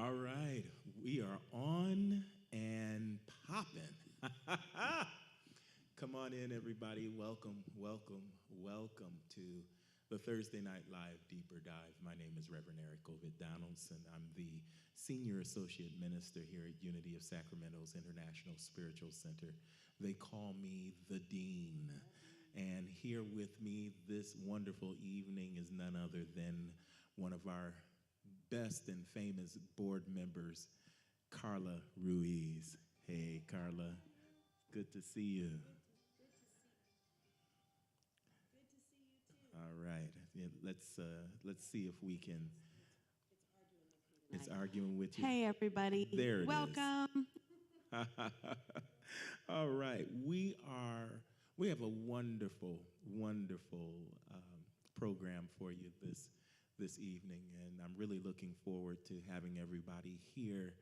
All right, we are on and popping. Come on in, everybody. Welcome, welcome, welcome to the Thursday Night Live Deeper Dive. My name is Reverend Eric Ovid Donaldson. I'm the Senior Associate Minister here at Unity of Sacramento's International Spiritual Center. They call me the Dean. And here with me this wonderful evening is none other than one of our best and famous board members, Carla Ruiz. Hey, Carla. Good to see you. Good to see you too. All right. Yeah, let's see if we can. It's arguing with you. Hey, everybody. There it Welcome. is. All right. We have a wonderful, wonderful program for you this evening, and I'm really looking forward to having everybody hear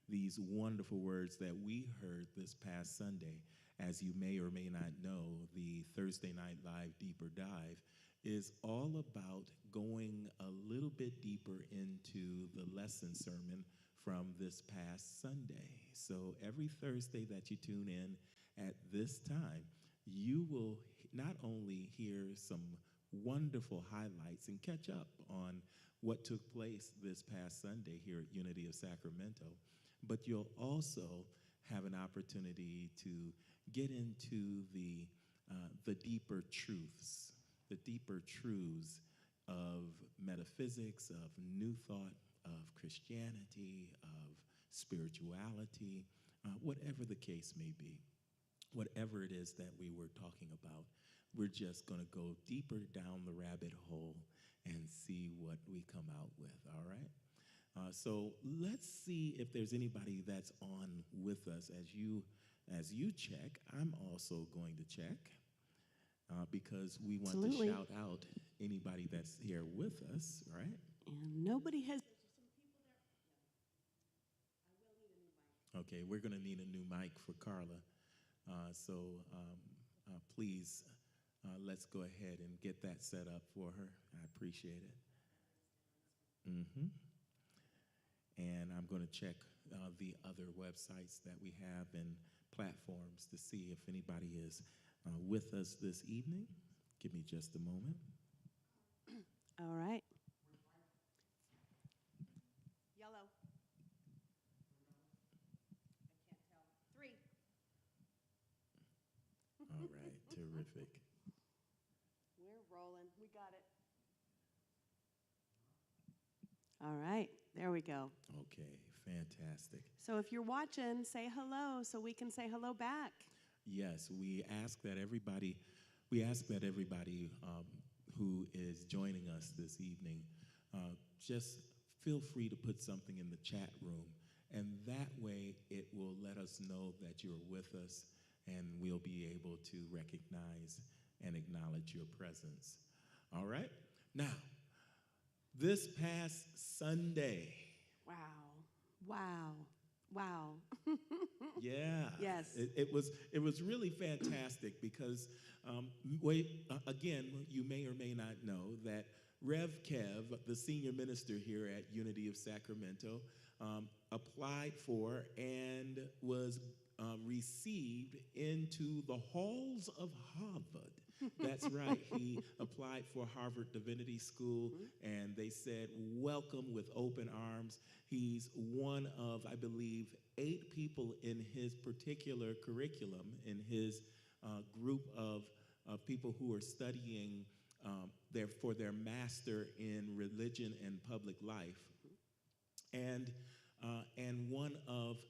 these wonderful words that we heard this past Sunday. As you may or may not know, the Thursday Night Live Deeper Dive is all about going a little bit deeper into the lesson sermon from this past Sunday. So every Thursday that you tune in at this time, you will not only hear some wonderful highlights and catch up on what took place this past Sunday here at Unity of Sacramento, but you'll also have an opportunity to get into the deeper truths, of metaphysics, of New Thought, of Christianity, of spirituality, whatever the case may be. Whatever it is that we were talking about, we're just going to go deeper down the rabbit hole and see what we come out with, all right? So let's see if there's anybody that's on with us. As you check, I'm also going to check because we want Absolutely. to shout out anybody that's here with us, right? And nobody has. Okay, we're going to need a new mic for Carla. So please, let's go ahead and get that set up for her. I appreciate it. And I'm going to check the other websites that we have and platforms to see if anybody is with us this evening. Give me just a moment. All right. Yellow. I can't tell. 3. All right, terrific. We're rolling. We got it. All right. There we go. Okay, fantastic. So if you're watching, say hello so we can say hello back. Yes, we ask that everybody who is joining us this evening just feel free to put something in the chat room, and that way it will let us know that you're with us, and we'll be able to recognize and acknowledge your presence. All right? Now, this past Sunday. Wow. Yeah. Yes. It was really fantastic because, again, you may or may not know that Rev Kev, the senior minister here at Unity of Sacramento, applied for and was received into the halls of Harvard. That's right. He applied for Harvard Divinity School, and they said, welcome with open arms. He's one of, I believe, 8 people in his particular curriculum, in his group of people who are studying for their master in religion and public life, and one of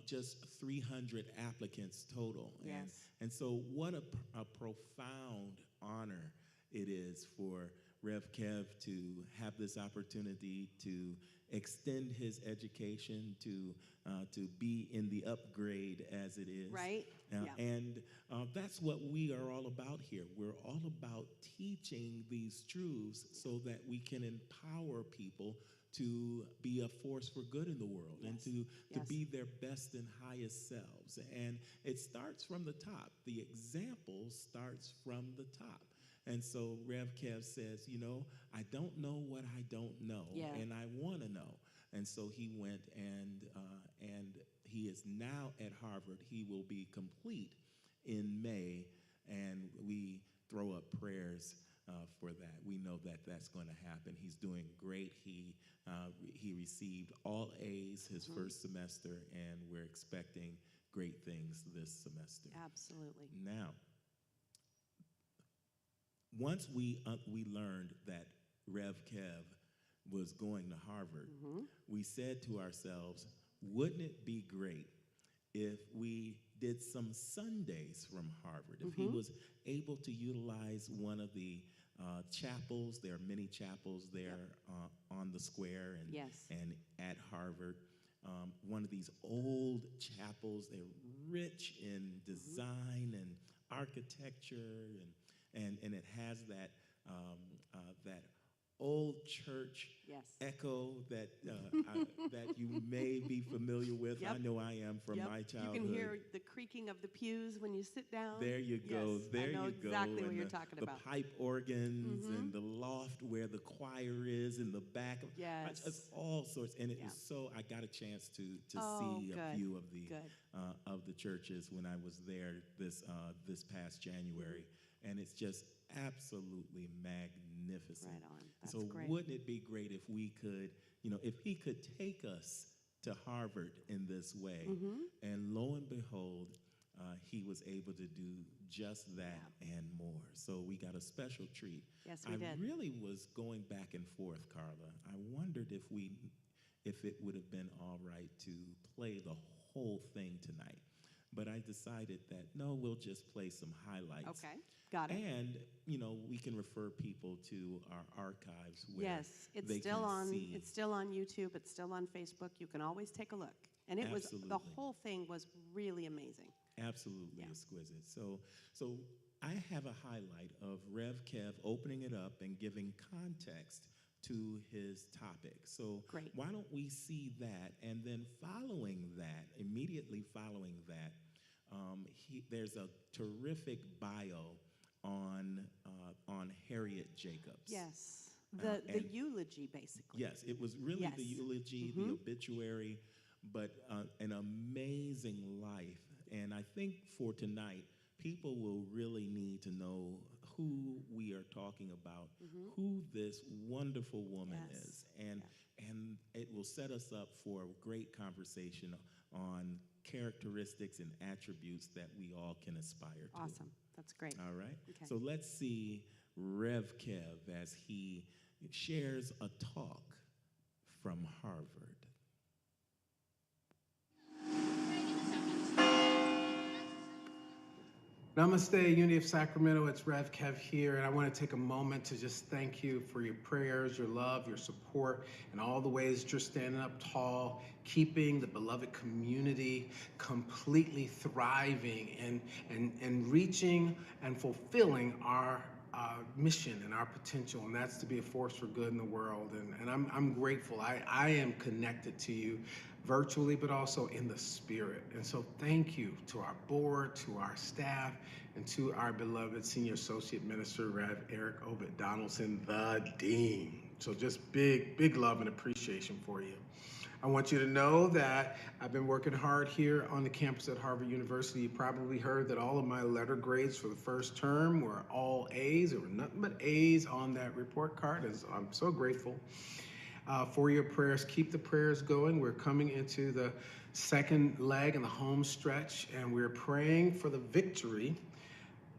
just 300 applicants total. Yes. And so what a profound honor it is for Rev Kev to have this opportunity to extend his education, to be in the upgrade as it is. Right. Yeah. And that's what we are all about here. We're all about teaching these truths so that we can empower people to be a force for good in the world, and to be their best and highest selves. And it starts from the top. The example starts from the top. And so Rev Kev says, I don't know what I don't know, and I want to know. And so he went and he is now at Harvard. He will be complete in May, and we throw up prayers for that. We know that that's going to happen. He's doing great. He received all A's his first semester, and we're expecting great things this semester. Absolutely. Now, once we learned that Rev Kev was going to Harvard, we said to ourselves, wouldn't it be great if we did some Sundays from Harvard? If he was able to utilize one of the chapels, there are many chapels there on the square and at Harvard. One of these old chapels, they're rich in design and architecture, and it has that that old church echo that that you may be familiar with. I know I am from my childhood. You can hear the creaking of the pews when you sit down. There you go. Yes, there I know you go. exactly what and you're talking about. The pipe organs and the loft where the choir is in the back. It's all sorts. And it was so. I got a chance to see a few of the churches when I was there this past January, and it's just absolutely magnificent. Right on. That's so great. Wouldn't it be great if we could, if he could take us to Harvard in this way, and lo and behold, he was able to do just that and more. So we got a special treat. Yes, we did. I really was going back and forth, Carla. I wondered if it would have been all right to play the whole thing tonight. But I decided that, no, we'll just play some highlights. Okay, got it. And, we can refer people to our archives where it's they still can on. see. It's still on YouTube. It's still on Facebook. You can always take a look. And it was the whole thing was really amazing. Absolutely exquisite. So I have a highlight of Rev Kev opening it up and giving context to his topic. So why don't we see that, and then immediately following that, there's a terrific bio on Harriet Jacobs. Yes, the eulogy, basically. Yes, it was really the eulogy, the obituary, but an amazing life. And I think for tonight, people will really need to know who we are talking about, who this wonderful woman is. And it will set us up for a great conversation on characteristics and attributes that we all can aspire to. Awesome. That's great. All right. Okay. So let's see Rev Kev as he shares a talk from Harvard. Namaste, Unity of Sacramento. It's Rev Kev here, and I want to take a moment to just thank you for your prayers, your love, your support, and all the ways that you're standing up tall, keeping the beloved community completely thriving and reaching and fulfilling our mission and our potential, and that's to be a force for good in the world. And I'm grateful. I am connected to you virtually, but also in the spirit. And so thank you to our board, to our staff, and to our beloved Senior Associate Minister, Rev Eric Obed Donaldson, the Dean. So just big love and appreciation for you. I want you to know that I've been working hard here on the campus at Harvard University. You probably heard that all of my letter grades for the first term were all A's. There were nothing but A's on that report card, and so I'm so grateful for your prayers. Keep the prayers going. We're coming into the second leg and the home stretch, and we're praying for the victory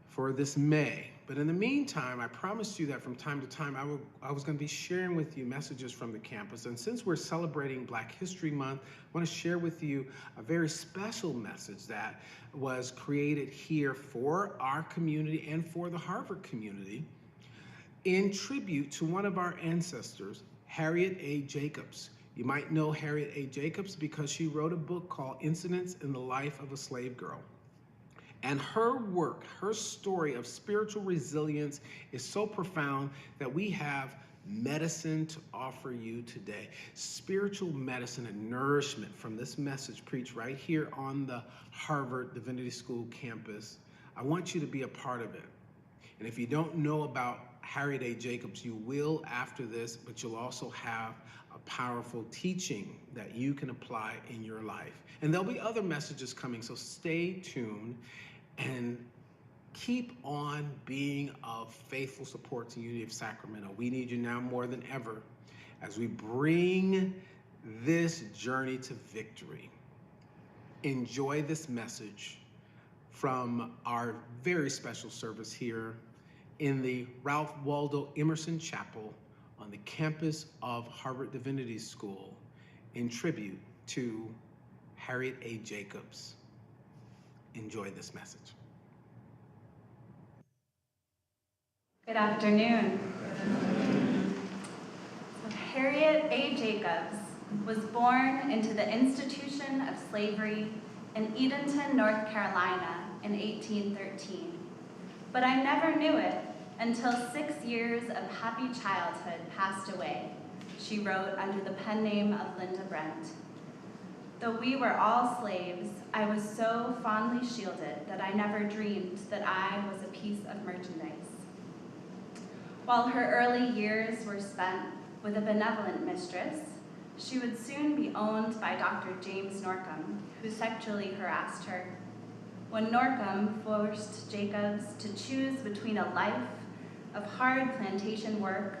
for this May. But in the meantime, I promised you that from time to time, I was going to be sharing with you messages from the campus. And since we're celebrating Black History Month, I want to share with you a very special message that was created here for our community and for the Harvard community in tribute to one of our ancestors, Harriet A. Jacobs. You might know Harriet A. Jacobs because she wrote a book called Incidents in the Life of a Slave Girl. And her work, her story of spiritual resilience is so profound that we have medicine to offer you today. Spiritual medicine and nourishment from this message preached right here on the Harvard Divinity School campus. I want you to be a part of it. And if you don't know about Harriet A. Jacobs. You will after this, but you'll also have a powerful teaching that you can apply in your life. And there'll be other messages coming, so stay tuned and keep on being of faithful support to Unity of Sacramento. We need you now more than ever as we bring this journey to victory. Enjoy this message from our very special service here in the Ralph Waldo Emerson Chapel on the campus of Harvard Divinity School in tribute to Harriet A. Jacobs. Enjoy this message. Good afternoon. Harriet A. Jacobs was born into the institution of slavery in Edenton, North Carolina in 1813. But I never knew it until 6 years of happy childhood passed away, she wrote under the pen name of Linda Brent. Though we were all slaves, I was so fondly shielded that I never dreamed that I was a piece of merchandise. While her early years were spent with a benevolent mistress, she would soon be owned by Dr. James Norcom, who sexually harassed her. When Norcom forced Jacobs to choose between a life of hard plantation work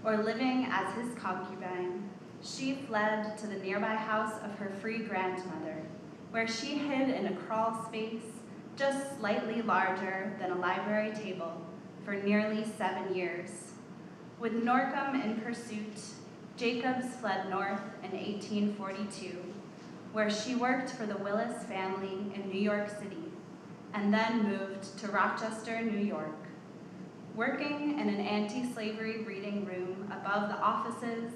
or living as his concubine, she fled to the nearby house of her free grandmother, where she hid in a crawl space just slightly larger than a library table for nearly 7 years. With Norcom in pursuit, Jacobs fled north in 1842, where she worked for the Willis family in New York City, and then moved to Rochester, New York. Working in an anti-slavery reading room above the offices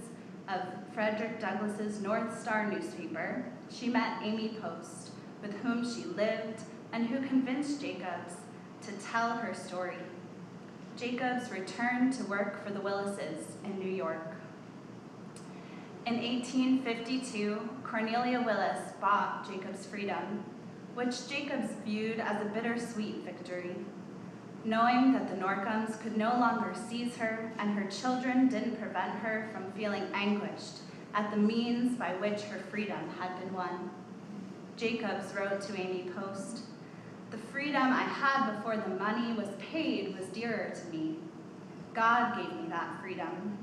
of Frederick Douglass's North Star newspaper, she met Amy Post, with whom she lived and who convinced Jacobs to tell her story. Jacobs returned to work for the Willises in New York. In 1852, Cornelia Willis bought Jacobs' freedom, which Jacobs viewed as a bittersweet victory. Knowing that the Norcoms could no longer seize her and her children didn't prevent her from feeling anguished at the means by which her freedom had been won. Jacobs wrote to Amy Post, "The freedom I had before the money was paid was dearer to me. God gave me that freedom."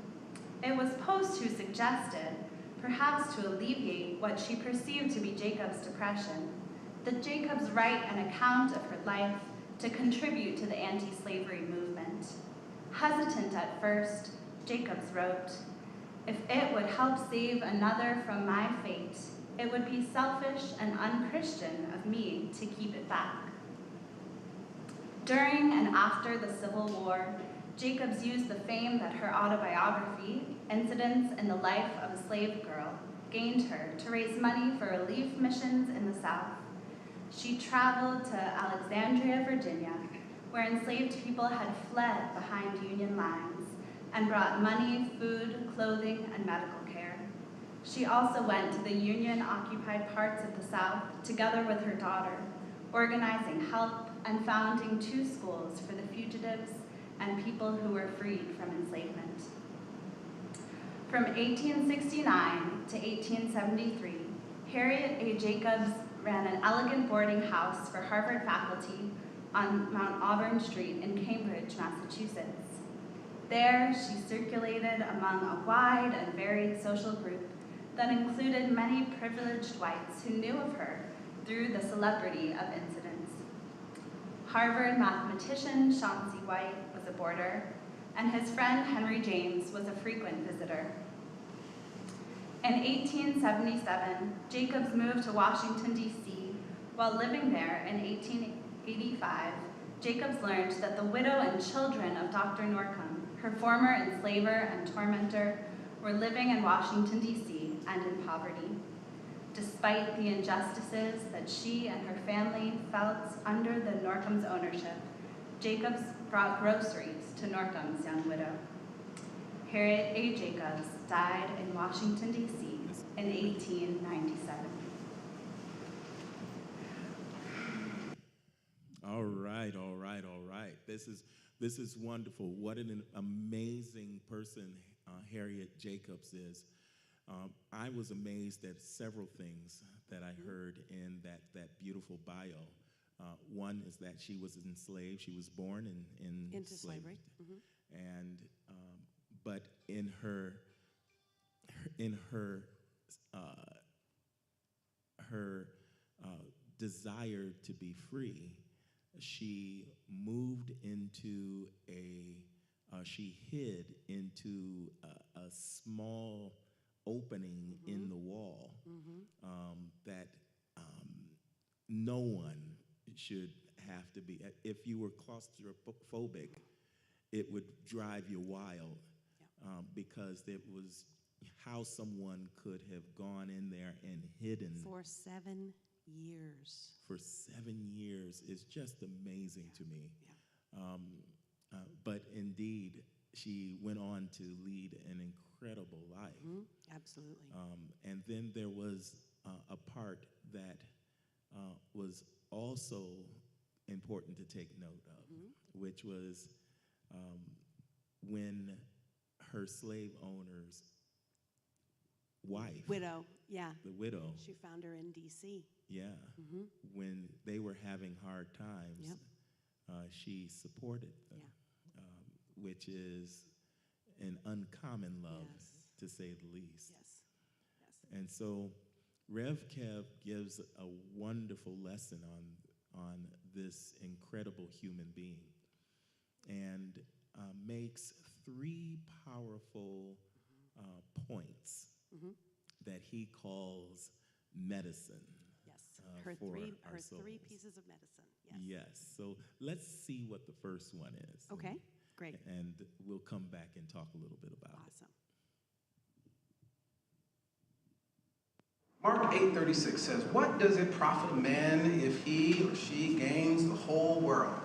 It was Post who suggested, perhaps to alleviate what she perceived to be Jacobs' depression, that Jacobs write an account of her life to contribute to the anti-slavery movement. Hesitant at first, Jacobs wrote, "If it would help save another from my fate, it would be selfish and unchristian of me to keep it back." During and after the Civil War, Jacobs used the fame that her autobiography, Incidents in the Life of a Slave Girl, gained her to raise money for relief missions in the South. She traveled to Alexandria, Virginia, where enslaved people had fled behind Union lines, and brought money, food, clothing, and medical care. She also went to the Union-occupied parts of the South together with her daughter, organizing help and founding 2 schools for the fugitives and people who were freed from enslavement. From 1869 to 1873, Harriet A. Jacobs ran an elegant boarding house for Harvard faculty on Mount Auburn Street in Cambridge, Massachusetts. There, she circulated among a wide and varied social group that included many privileged whites who knew of her through the celebrity of incidents. Harvard mathematician Chauncey White was a boarder, and his friend Henry James was a frequent visitor. In 1877, Jacobs moved to Washington, D.C. While living there in 1885, Jacobs learned that the widow and children of Dr. Norcom, her former enslaver and tormentor, were living in Washington, D.C. and in poverty. Despite the injustices that she and her family felt under the Norcom's ownership, Jacobs brought groceries to Norcom's young widow. Harriet A. Jacobs died in Washington, D.C. in 1897. All right, all right, all right. right. This is wonderful. What an amazing person Harriet Jacobs is. I was amazed at several things that I heard in that beautiful bio. One is that she was enslaved. She was born Into slavery. And but in her desire to be free, she moved into she hid into a small opening in the wall that no one should have to be. If you were claustrophobic, it would drive you wild because it was how someone could have gone in there and hidden for 7 years. For 7 years is just amazing to me. But indeed, she went on to lead an incredible life. Absolutely. And then there was a part that was also important to take note of, which was when her slave owner's wife, Widow, the widow, she found her in D.C. When they were having hard times, she supported them, which is an uncommon love, to say the least. And so Rev Kev gives a wonderful lesson on this incredible human being and makes 3 powerful points that he calls medicine. Her for three souls. pieces of medicine. Yes. So let's see what the first one is. Okay, great. And we'll come back and talk a little bit about it. Awesome. Mark 8:36 says, "What does it profit a man if he or she gains the whole world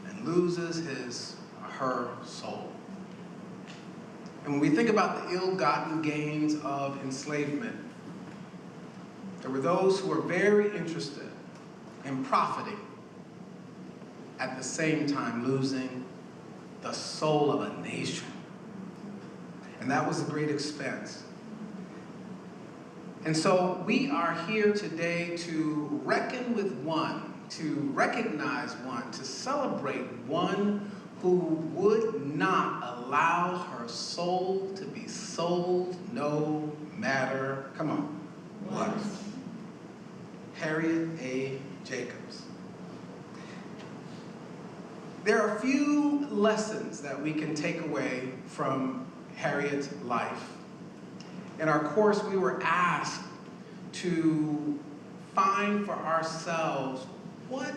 and loses his or her soul?" And when we think about the ill-gotten gains of enslavement, there were those who were very interested in profiting, at the same time losing the soul of a nation. And that was a great expense. And so we are here today to reckon with one, to recognize one, to celebrate one who would not allow her soul to be sold no matter, come on, what? Harriet A. Jacobs. There are a few lessons that we can take away from Harriet's life. In our course, we were asked to find for ourselves, what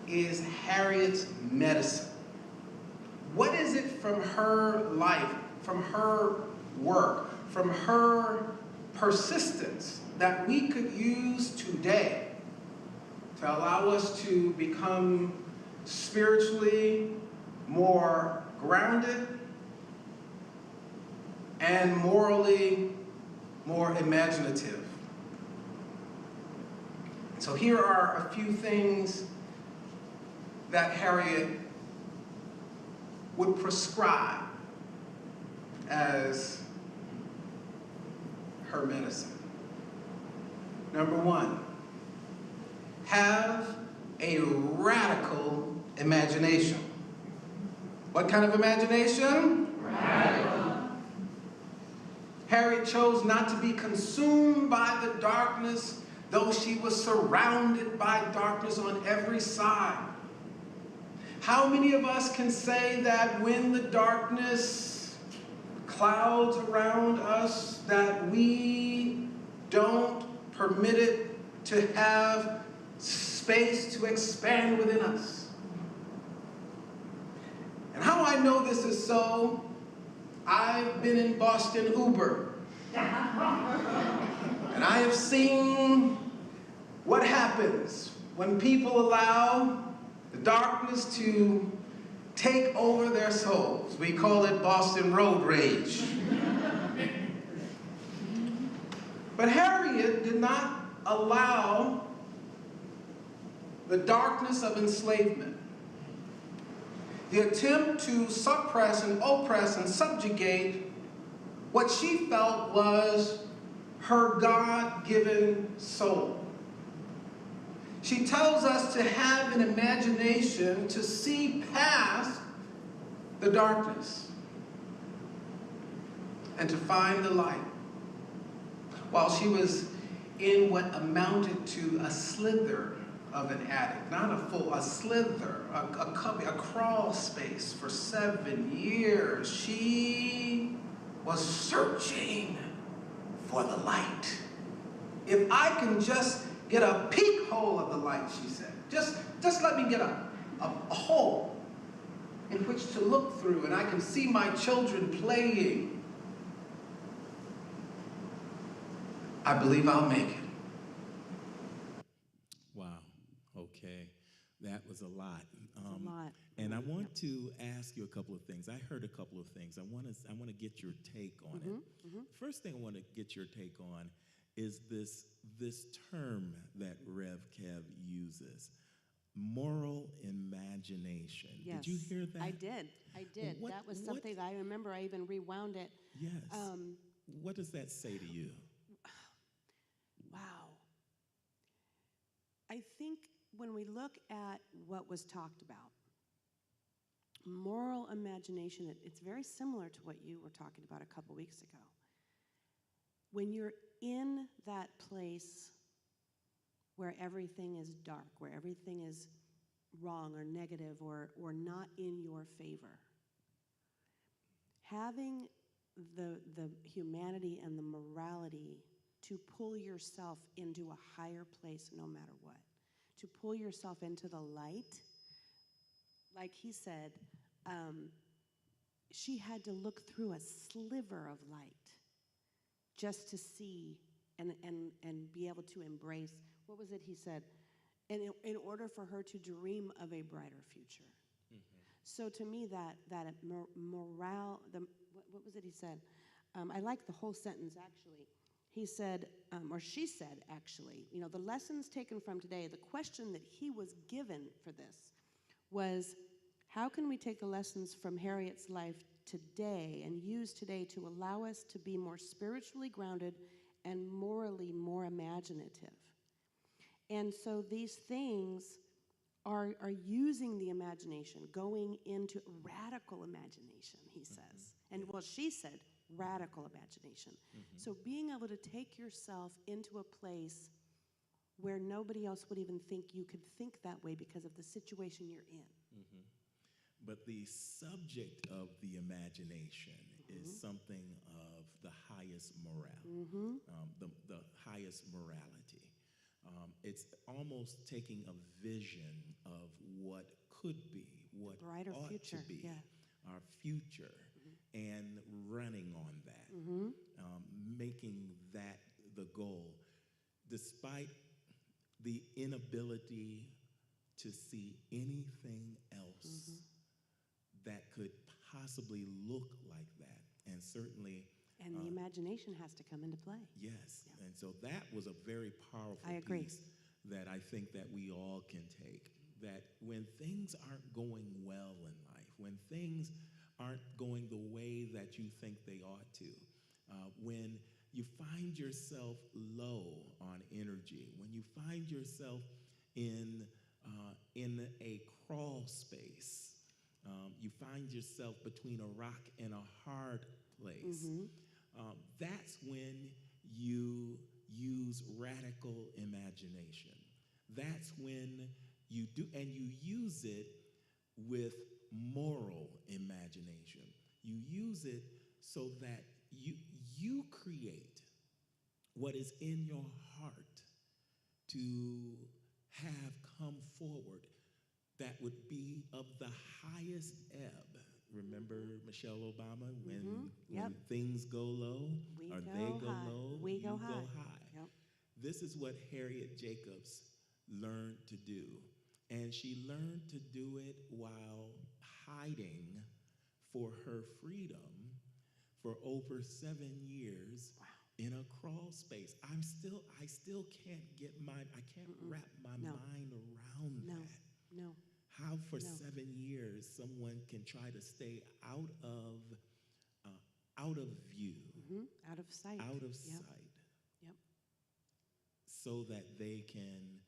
is Harriet's medicine? What is it from her life, from her work, from her persistence that we could use today to allow us to become spiritually more grounded and morally more imaginative? So here are a few things that Harriet would prescribe as her medicine. Number 1, have a radical imagination. What kind of imagination? Radical. Harriet chose not to be consumed by the darkness, though she was surrounded by darkness on every side. How many of us can say that when the darkness clouds around us, that we don't permit it to have space to expand within us? And how I know this is so, I've been in Boston Uber. And I have seen what happens when people allow the darkness to take over their souls. We call it Boston road rage. But Harriet did not allow the darkness of enslavement the attempt to suppress and oppress and subjugate what she felt was her God-given soul. She tells us to have an imagination to see past the darkness and to find the light. While she was in what amounted to a slither of an attic, not a slither, a crawl space for 7 years, she was searching for the light. If I can just get a peek hole of the light, she said, just let me get a hole in which to look through, and I can see my children playing, I believe I'll make it. Wow. Okay. That was a lot. A lot. And I want to ask you a couple of things. I heard a couple of things. I want to get your take on it. First thing I want to get your take on is this term that Rev Kev uses, moral imagination. Yes, Did you hear that? I did. That was something I remember. I even rewound it. Yes. What does that say to you? Wow. I think when we look at what was talked about, moral imagination, it's very similar to what you were talking about a couple weeks ago. When you're in that place where everything is dark, where everything is wrong or negative or not in your favor, having the humanity and the morality to pull yourself into a higher place no matter what, to pull yourself into the light, like he said, she had to look through a sliver of light just to see and be able to embrace, what was it he said? In order for her to dream of a brighter future. So to me, that morale, what was it he said? I like the whole sentence, actually. He said, or she said, actually, the lessons taken from today, the question that he was given for this was, how can we take the lessons from Harriet's life today and use today to allow us to be more spiritually grounded and morally more imaginative? And so these things are using the imagination, going into radical imagination, he says. And well, she said radical imagination. So being able to take yourself into a place where nobody else would even think you could think that way because of the situation you're in. But the subject of the imagination is something of the highest morale, the highest morality. It's almost taking a vision of what could be, what brighter ought future, to be, yeah. our future, and running on that, making that the goal, despite the inability to see anything else that could possibly look like that. And certainly... And the imagination has to come into play. Yes, Yeah. and so that was a very powerful piece that I think that we all can take, that when things aren't going well in life, when things aren't going the way that you think they ought to, when you find yourself low on energy, when you find yourself in a crawl space, you find yourself between a rock and a hard place, that's when you use radical imagination. That's when you do, and you use it with moral imagination. You use it so that you create what is in your heart to have come forward that would be of the highest ebb. Remember Michelle Obama, when things go low, they go low, we go high. Yep. This is what Harriet Jacobs learned to do. And she learned to do it while hiding for her freedom for over 7 years in a crawl space. I still can't get I can't wrap my mind around that. No. how for No. 7 years someone can try to stay out of view, Out of sight. out of Yep. sight, Yep. so that they can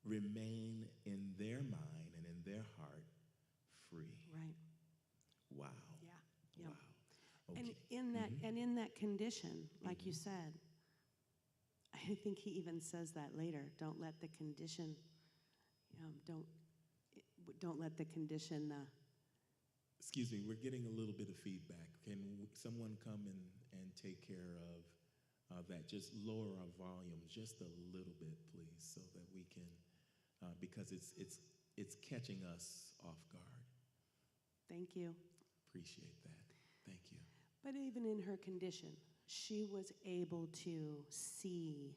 remain in their mind and in their heart free. Right. Wow. Yeah. Yep. Wow. And Okay. in that condition, like you said, I think he even says that later. Don't let the condition. Don't let the condition. Excuse me, we're getting a little bit of feedback. Can someone come and take care of that? Just lower our volume just a little bit, please, so that we can, because it's catching us off guard. Thank you. Appreciate that. Thank you. But even in her condition, she was able to see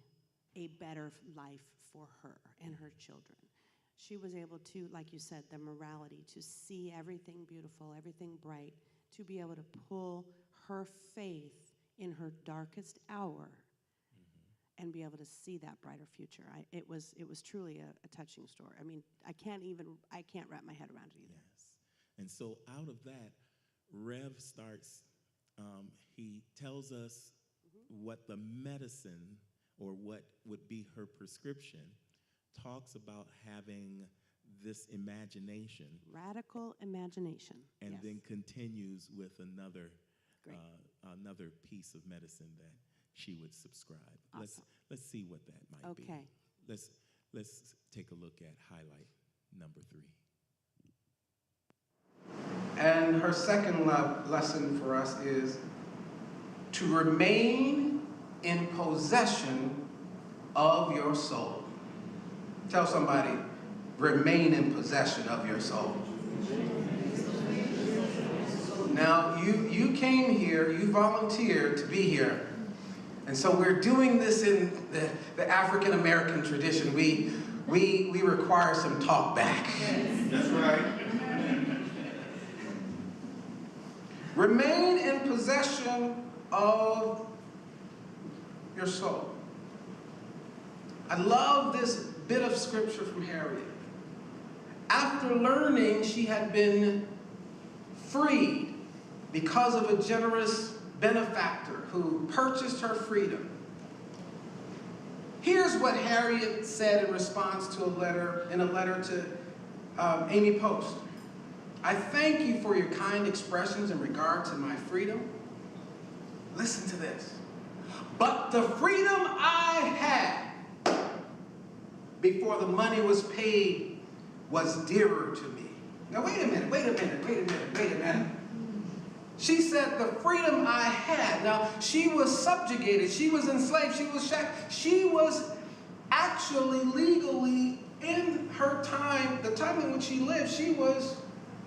a better life for her and her children. She was able to, like you said, the morality, to see everything beautiful, everything bright, to be able to pull her faith in her darkest hour and be able to see that brighter future. It was truly a touching story. I mean, I can't wrap my head around it either. Yes. And so out of that, Rev starts, he tells us what the medicine or what would be her prescription, talks about having this imagination. Radical imagination. And Yes. then continues with another Great. another piece of medicine that she would subscribe. Awesome. Let's see what that might be. Okay. Let's take a look at highlight number 3. And her second lesson for us is to remain in possession of your soul. Tell somebody, remain in possession of your soul. Now, you came here, you volunteered to be here. And so we're doing this in the African-American tradition. We require some talk back. That's right. Remain in possession of your soul. I love this bit of scripture from Harriet. After learning she had been freed because of a generous benefactor who purchased her freedom, here's what Harriet said in response to a letter to Amy Post. I thank you for your kind expressions in regard to my freedom. Listen to this. But the freedom I had before the money was paid was dearer to me. Now wait a minute. She said the freedom I had. Now she was subjugated, she was enslaved, she was shackled. She was actually legally in her time, the time in which she lived, she was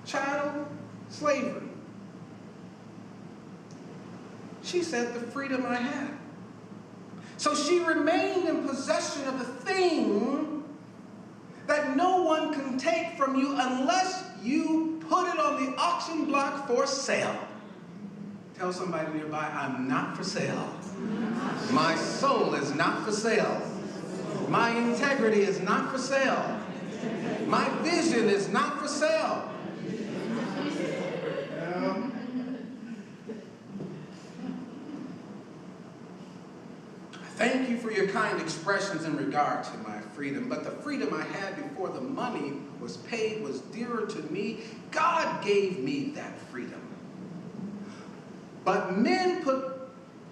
chattel slavery. She said the freedom I had. So she remained in possession of the thing that no one can take from you unless you put it on the auction block for sale. Tell somebody nearby, I'm not for sale. My soul is not for sale. My integrity is not for sale. My vision is not for sale. Thank you for your kind expressions in regard to my freedom, but the freedom I had before the money was paid was dearer to me. God gave me that freedom. But men put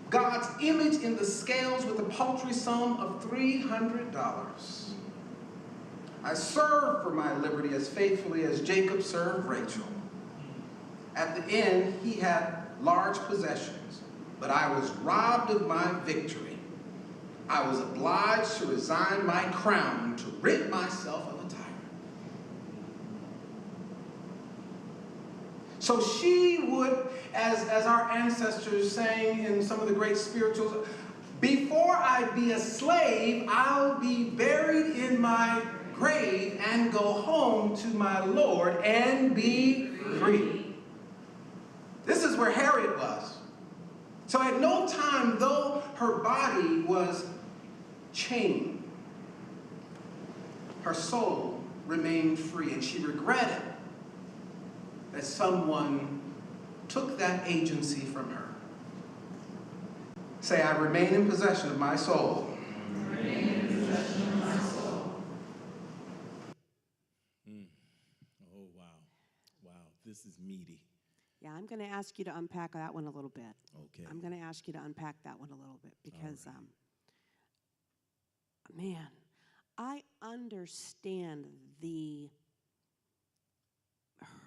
God's image in the scales with a paltry sum of $300. I served for my liberty as faithfully as Jacob served Rachel. At the end, he had large possessions, but I was robbed of my victory. I was obliged to resign my crown to rid myself of a tyrant. So she would, as our ancestors sang in some of the great spirituals, before I be a slave, I'll be buried in my grave and go home to my Lord and be free. This is where Harriet was. So at no time, though her body was chained, her soul remained free, and she regretted that someone took that agency from her. Say, I remain in possession of my soul. I remain in possession of my soul. Oh, wow. Wow, this is meaty. Yeah, I'm going to ask you to unpack that one a little bit. Okay. I'm going to ask you to unpack that one a little bit because, right. man, I understand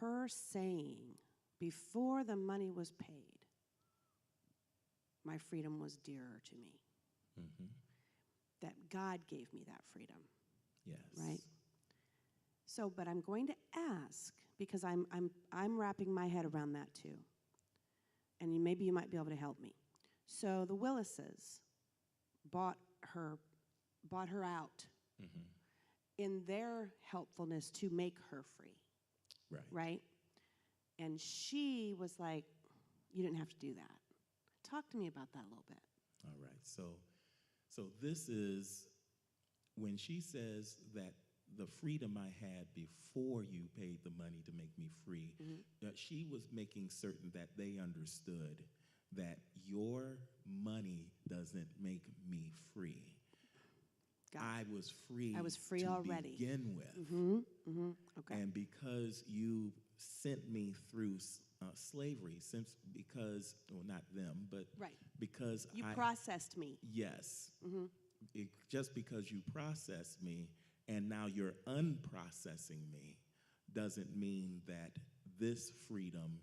her saying before the money was paid, my freedom was dearer to me. Mm-hmm. That God gave me that freedom, Yes. right? So, but I'm going to ask because I'm wrapping my head around that too, and maybe you might be able to help me. So the Willises bought her out Mm-hmm. in their helpfulness to make her free, Right. right? And she was like, "You didn't have to do that." Talk to me about that a little bit. All right. So this is when she says that the freedom I had before you paid the money to make me free, she was making certain that they understood that your money doesn't make me free. I was free. I was free to already. begin with. Okay. And because you sent me through slavery, because, well, not them, but Right. because You processed me. yes, just because you processed me and now you're unprocessing me doesn't mean that this freedom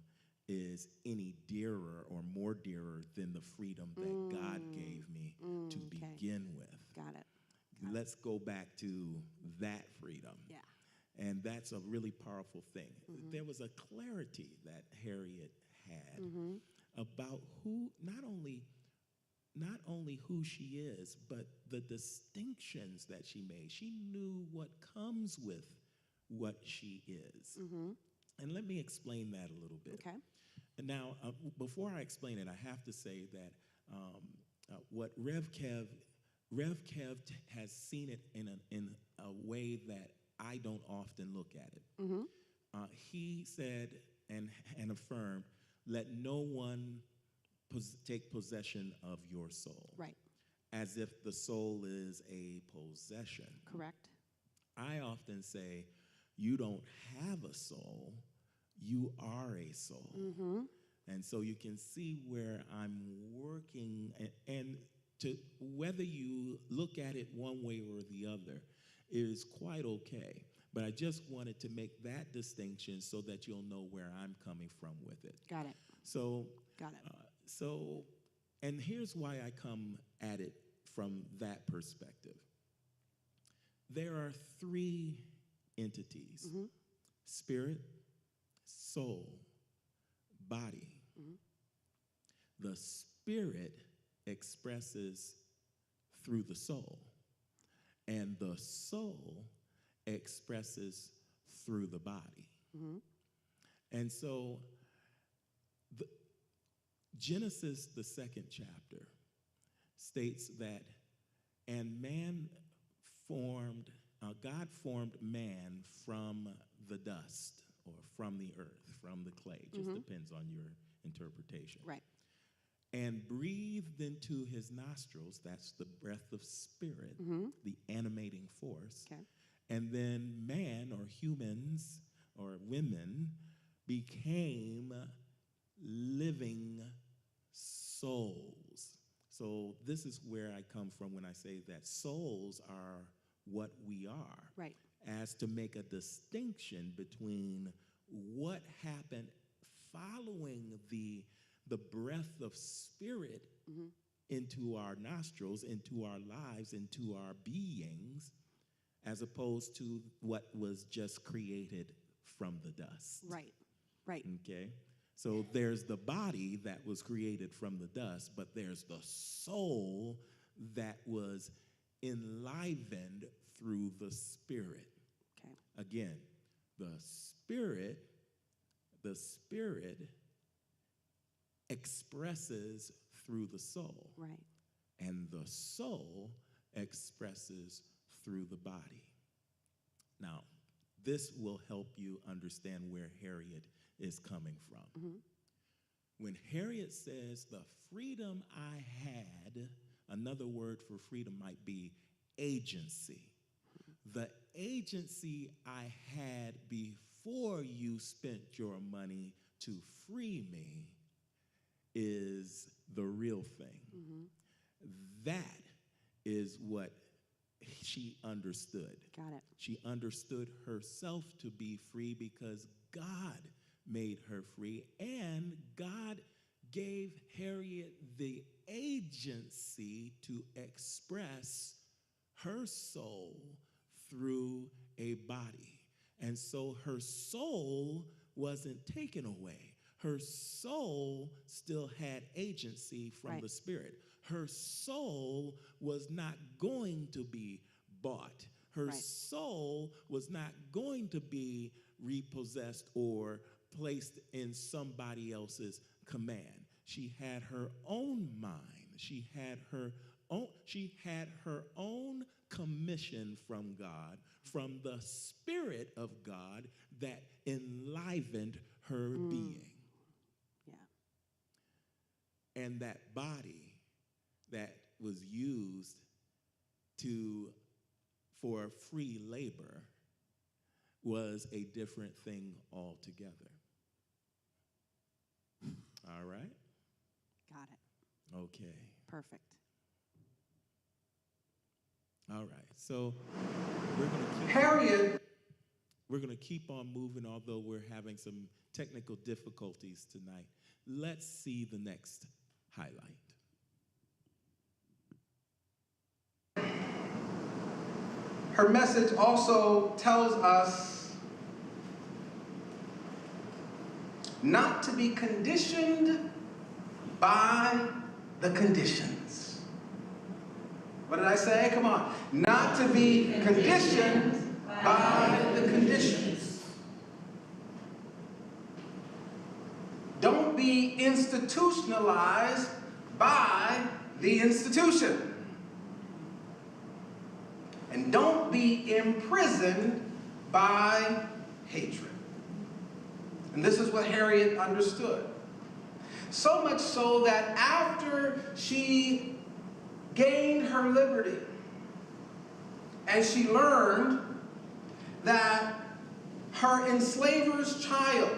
is any dearer or more dearer than the freedom that God gave me to begin with. Got it. Let's go back to that freedom. Yeah. And that's a really powerful thing. There was a clarity that Harriet had about who, not only who she is, but the distinctions that she made. She knew what comes with what she is. And let me explain that a little bit. Okay. And now, before I explain it, I have to say that what Rev Kev has seen it in a way that I don't often look at it. He said and affirmed, let no one take possession of your soul. Right. As if the soul is a possession. Correct. I often say, you don't have a soul, you are a soul. And so you can see where I'm working, and to whether you look at it one way or the other is quite okay. But I just wanted to make that distinction so that you'll know where I'm coming from with it. Got it. So, Got it. And here's why I come at it from that perspective. There are three entities: spirit, soul, body. The spirit expresses through the soul, and the soul expresses through the body. And so Genesis, the second chapter, states that, and God formed man from the dust, or from the earth, from the clay. Just depends on your interpretation. Right. And breathed into his nostrils, that's the breath of spirit, the animating force. Okay. And then man, or humans, or women, became living souls. So this is where I come from when I say that souls are what we are. Right. As to make a distinction between what happened following the breath of spirit into our nostrils, into our lives, into our beings, as opposed to what was just created from the dust. Right. Right. Okay? So there's the body that was created from the dust, but there's the soul that was enlivened through the spirit. Okay. Again, the spirit expresses through the soul. Right. And the soul expresses through the body. Now, this will help you understand where Harriet is coming from. Mm-hmm. When Harriet says, the freedom I had, another word for freedom might be agency. The agency I had before you spent your money to free me is the real thing. Mm-hmm. That is what she understood. Got it. She understood herself to be free because God made her free, and God gave Harriet the agency to express her soul through a body. And so her soul wasn't taken away. Her soul still had agency from the Spirit. Her soul was not going to be bought. Her soul was not going to be repossessed or placed in somebody else's command. She had her own mind. She had her own commission from God, from the Spirit of God that enlivened her being. Yeah. And that body that was used for free labor was a different thing altogether. All right? Got it. Okay. Perfect. All right. So we're going to keep Harriet. We're going to keep on moving, although we're having some technical difficulties tonight. Let's see the next highlight. Her message also tells us not to be conditioned by the conditions. What did I say? Come on. Not to be conditioned by the conditions. Don't be institutionalized by the institution. And don't be imprisoned by hatred. And this is what Harriet understood. So much so that after she gained her liberty and she learned that her enslaver's child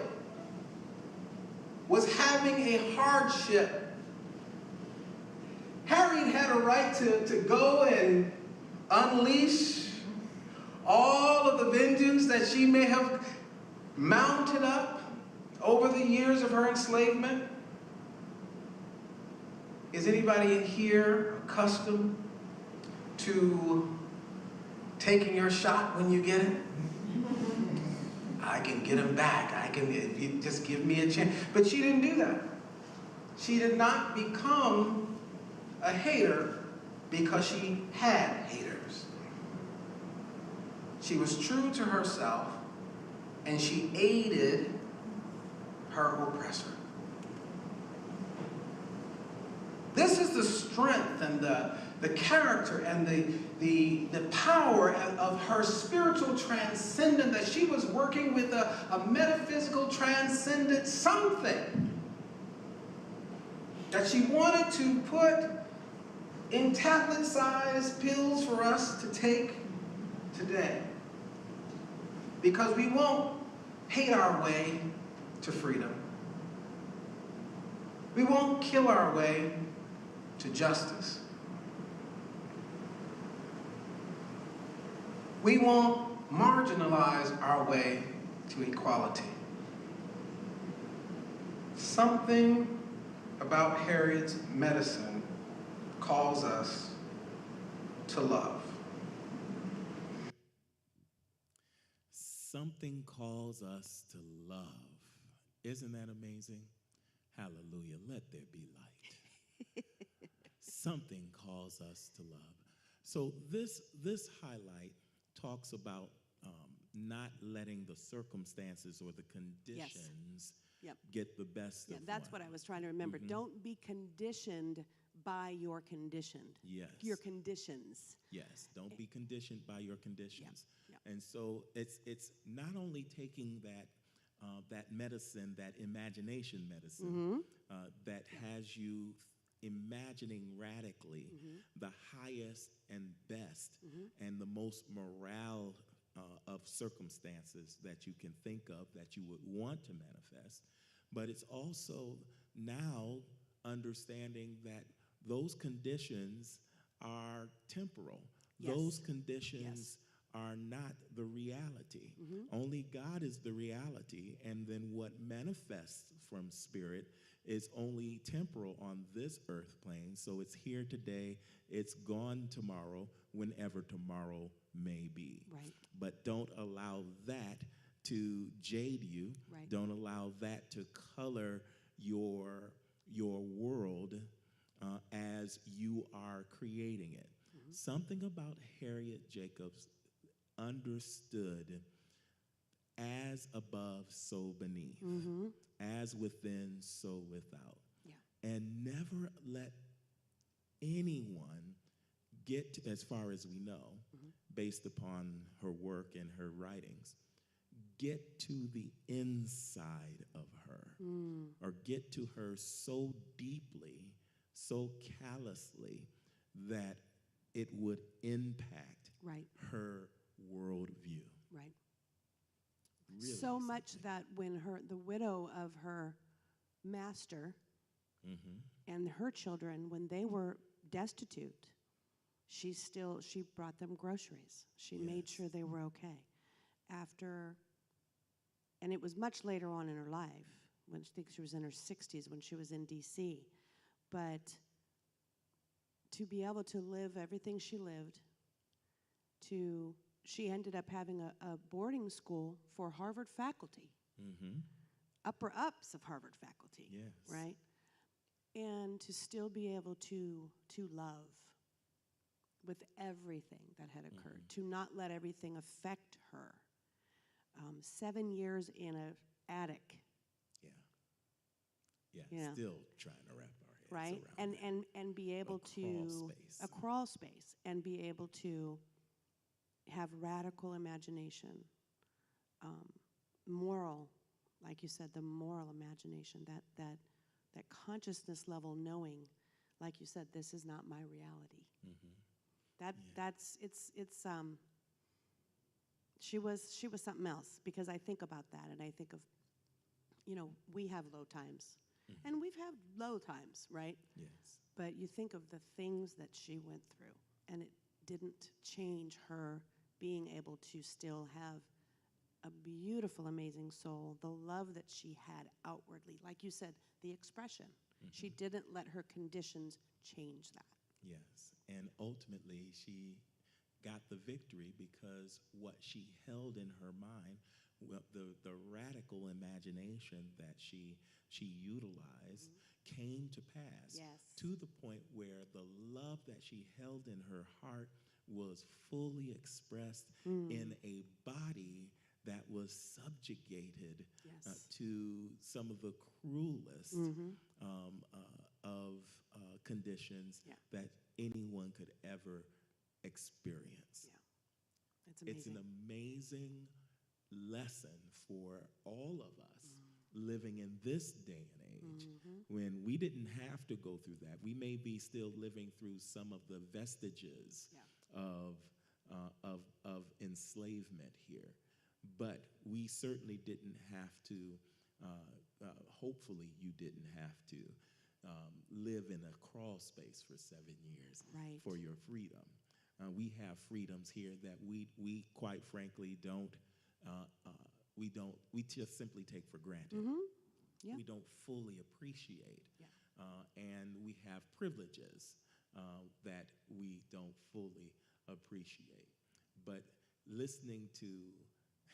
was having a hardship, Harriet had a right to go and unleash all of the vengeance that she may have mounted up over the years of her enslavement. Is anybody in here accustomed to taking your shot when you get it? I can get him back. If you just give me a chance. But she didn't do that. She did not become a hater because she had haters. She was true to herself, and she aided her oppressor. This is the strength and the character and the power of her spiritual transcendent, that she was working with a metaphysical transcendent something that she wanted to put in tablet-sized pills for us to take today. Because we won't hate our way to freedom. We won't kill our way to justice. We won't marginalize our way to equality. Something about Harriet's medicine calls us to love. Something calls us to love. Isn't that amazing? Hallelujah. Let there be light. Something calls us to love. So this highlight talks about not letting the circumstances or the conditions get the best of one. That's what I was trying to remember. Mm-hmm. Don't be conditioned by your conditioned. Yes. Your conditions. Yes. Don't be conditioned by your conditions. Yep. And so it's not only taking that medicine, that imagination medicine, that has you imagining radically the highest and best and the most morale of circumstances that you can think of that you would want to manifest, but it's also now understanding that those conditions are temporal. Yes. Those conditions Yes. are not the reality. Only God is the reality, and then what manifests from spirit is only temporal on this earth plane. So it's here today, it's gone tomorrow, whenever tomorrow may be. Right. But don't allow that to jade you. Right. Don't allow that to color your world as you are creating it. Something about Harriet Jacobs understood as above, so beneath, as within, so without. Yeah. And never let anyone get to, as far as we know, based upon her work and her writings, get to the inside of her or get to her so deeply, so callously that it would impact Right. her worldview. Right. Really So much something. that when the widow of her master and her children, when they were destitute, she brought them groceries. She made Yes. sure they were okay. And it was much later on in her life, when I think she was in her 60s when she was in D.C. But to be able to live everything she lived, she ended up having a boarding school for Harvard faculty, upper ups of Harvard faculty, Yes. right? And to still be able to love with everything that had occurred, to not let everything affect her. 7 years in an attic, Yeah. Yeah. Yeah. Still trying to wrap our heads right? around that. And be able crawl to space. a crawl space and be able to have radical imagination, moral, like you said, the moral imagination, that consciousness level, knowing, like you said, this is not my reality. She was something else, because I think about that and I think of, we have low times and we've had low times, right? Yes. But you think of the things that she went through, and it didn't change her being able to still have a beautiful, amazing soul, the love that she had outwardly. Like you said, the expression. She didn't let her conditions change that. Yes. And ultimately, she got the victory because what she held in her mind, well, the radical imagination that she utilized came to pass. Yes. To the point where the love that she held in her heart was fully expressed in a body that was subjugated Yes. to some of the cruelest of conditions Yeah. that anyone could ever experience. Yeah. It's amazing. It's an amazing lesson for all of us living in this day and age when we didn't have to go through that. We may be still living through some of the vestiges of enslavement here, but we certainly didn't have to, hopefully you didn't have to live in a crawl space for 7 years Right. for your freedom. We have freedoms here that we quite frankly we just simply take for granted. Yeah. We don't fully appreciate. Yeah. And we have privileges that we don't fully appreciate. But listening to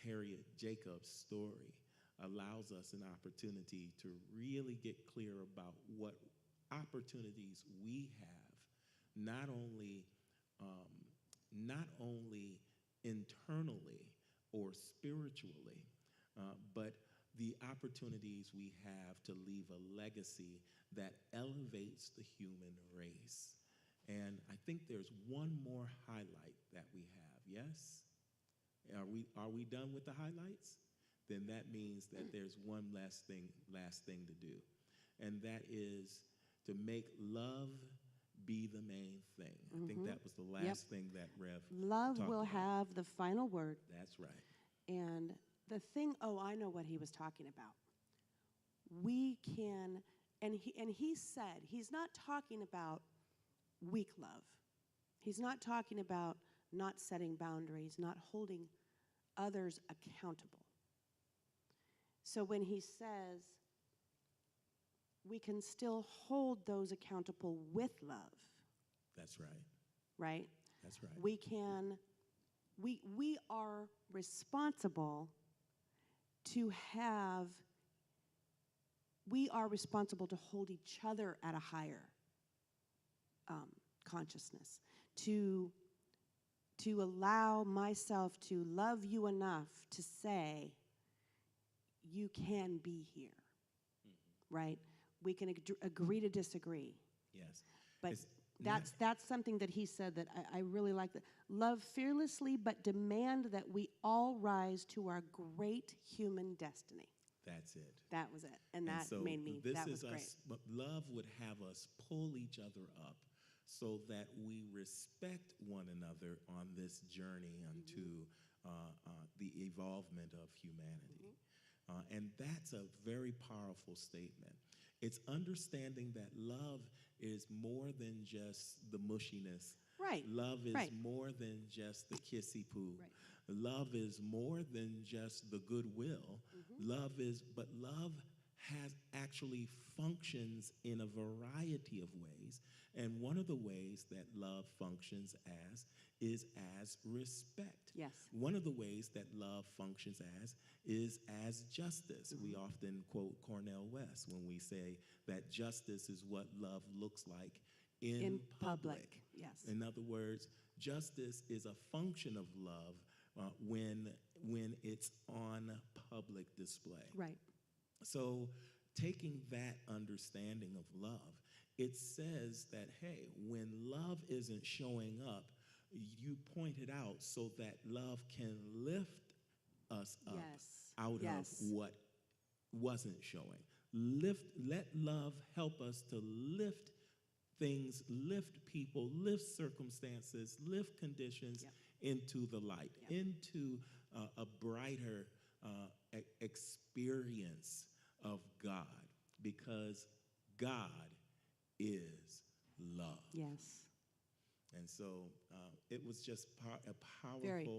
Harriet Jacobs' story allows us an opportunity to really get clear about what opportunities we have, not only internally or spiritually, but the opportunities we have to leave a legacy that elevates the human race. And I think there's one more highlight that we have, yes? Are we done with the highlights? Then that means that there's one last thing to do. And that is to make love be the main thing. I think that was the last thing that Rev Love talked will about. have the final word. That's right. And the thing, I know what he was talking about. We can, and he said, he's not talking about weak love. He's not talking about not setting boundaries, not holding others accountable. So when he says we can still hold those accountable with love, That's right. right? That's right. We are responsible to have, we are responsible to hold each other at a higher consciousness, to allow myself to love you enough to say, you can be here, right? We can agree to disagree. Yes. But It's that's something that he said that I really like. That love fearlessly, but demand that we all rise to our great human destiny. That's it. That was it, and that so made me. This That is was great. us, but love would have us pull each other up so that we respect one another on this journey unto the evolvement of humanity. And that's a very powerful statement. It's understanding that love is more than just the mushiness. Right. Love is Right. more than just the kissy poo. Right. Love is more than just the goodwill. But love has actually functions in a variety of ways. And one of the ways that love functions is as respect. Yes. One of the ways that love functions is as justice. We often quote Cornel West when we say that justice is what love looks like in public. Yes. In other words, justice is a function of love when it's on public display. Right. So taking that understanding of love, it says that, hey, when love isn't showing up, you point it out so that love can lift us up out of what wasn't showing. Let love help us to lift things, lift people, lift circumstances, lift conditions into the light, into a brighter experience of God, because God is love. Yes. And so it was just a powerful Very.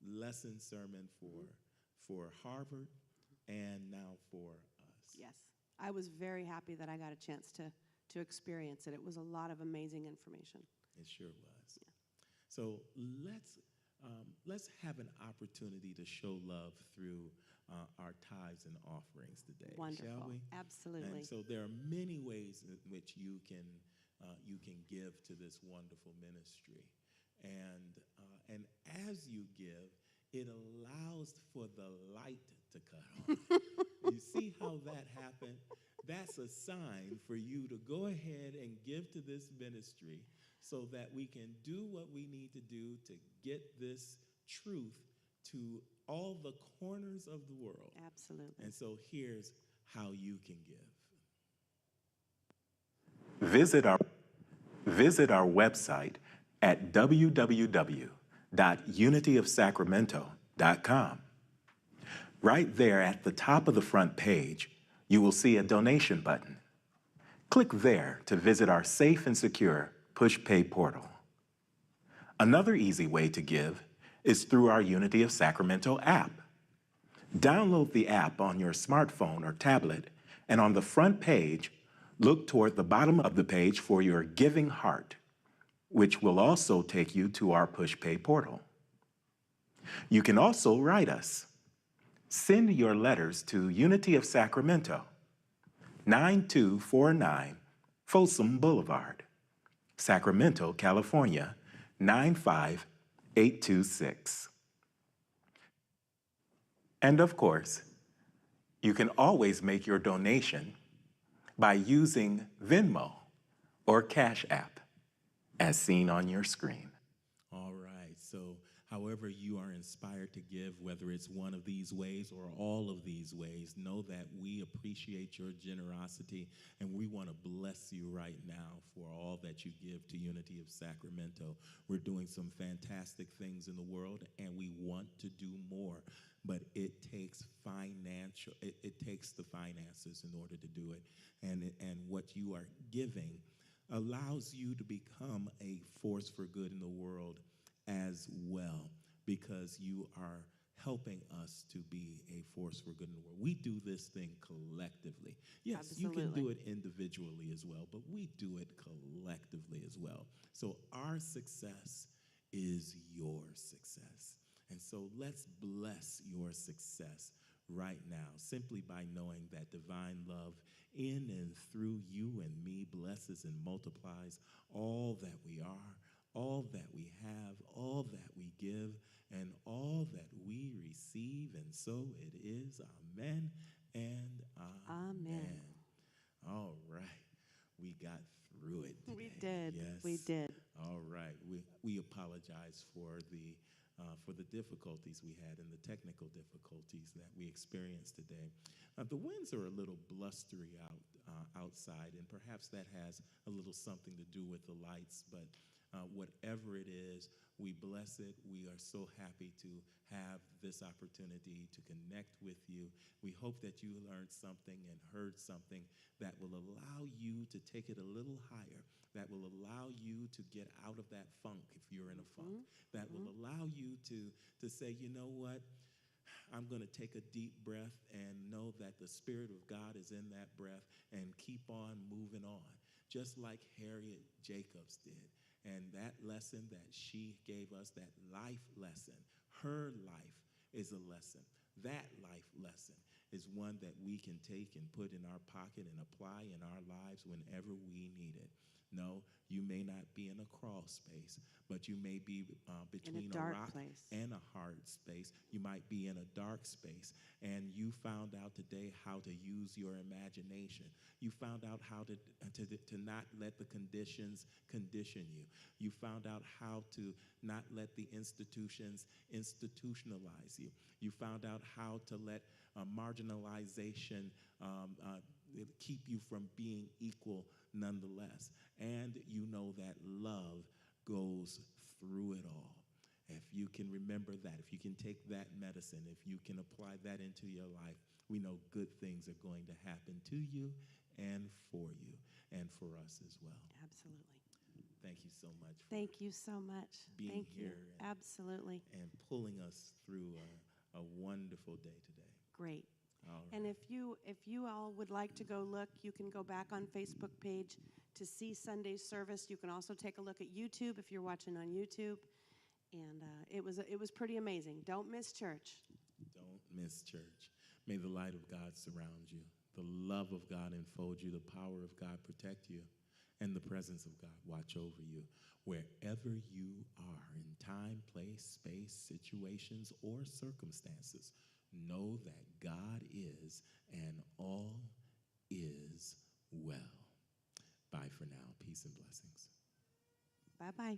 lesson sermon for Harvard and now for us. Yes. I was very happy that I got a chance to experience it. It was a lot of amazing information. It sure was. Yeah. So let's have an opportunity to show love through our tithes and offerings today, Wonderful. shall we? Absolutely. And so there are many ways in which you can give to this wonderful ministry, and as you give, it allows for the light to cut on. You see how that happened? That's a sign for you to go ahead and give to this ministry so that we can do what we need to do to get this truth to all the corners of the world. Absolutely. And so here's how you can give. Visit our website at www.unityofsacramento.com. Right there at the top of the front page, you will see a donation button. Click there to visit our safe and secure push pay portal. Another easy way to give is through our Unity of Sacramento app. Download the app on your smartphone or tablet, and on the front page, look toward the bottom of the page for your giving heart, which will also take you to our push pay portal. You can also write us. Send your letters to Unity of Sacramento, 9249 Folsom Boulevard, Sacramento, California, 95826. And of course, you can always make your donation by using Venmo or Cash App, as seen on your screen. All right. So However, you are inspired to give, whether it's one of these ways or all of these ways, know that we appreciate your generosity and we want to bless you right now for all that you give to Unity of Sacramento. We're doing some fantastic things in the world and we want to do more, but it takes it takes the finances in order to do it. And what you are giving allows you to become a force for good in the world as well, because you are helping us to be a force for good in the world. We do this thing collectively. Yes, you can do Absolutely. it individually as well, but we do it collectively as well. So our success is your success. And so let's bless your success right now, simply by knowing that divine love in and through you and me blesses and multiplies all that we are, all that we have, all that we give, and all that we receive. And so it is. Amen and amen. Amen. All right. We got through it today. We did. Yes. We did. All right. We apologize for the difficulties we had and the technical difficulties that we experienced today. The winds are a little blustery outside, and perhaps that has a little something to do with the lights, but whatever it is, we bless it. We are so happy to have this opportunity to connect with you. We hope that you learned something and heard something that will allow you to take it a little higher, that will allow you to get out of that funk if you're in a funk, that will allow you to say, you know what? I'm going to take a deep breath and know that the Spirit of God is in that breath and keep on moving on, just like Harriet Jacobs did. And that lesson that she gave us, that life lesson, her life is a lesson. That life lesson is one that we can take and put in our pocket and apply in our lives whenever we need it. No, you may not be in a crawl space, but you may be between a dark rock place. and a hard space. You might be in a dark space, and you found out today how to use your imagination. You found out how to not let the conditions condition you. You found out how to not let the institutions institutionalize you. You found out how to let marginalization keep you from being equal nonetheless. And you know that love goes through it all. If you can remember that, if you can take that medicine, if you can apply that into your life, we know good things are going to happen to you and for you and for us as well. Absolutely. Thank you so much for Thank you so much. being Thank you. here and- Absolutely. and pulling us through a wonderful day today. Great. All right. And if you all would like to go look, you can go back on Facebook page to see Sunday's service. You can also take a look at YouTube if you're watching on YouTube. And it was pretty amazing. Don't miss church. Don't miss church. May the light of God surround you, the love of God enfold you, the power of God protect you, and the presence of God watch over you wherever you are in time, place, space, situations, or circumstances. Know that God is, and all is well. Bye for now. Peace and blessings. Bye-bye.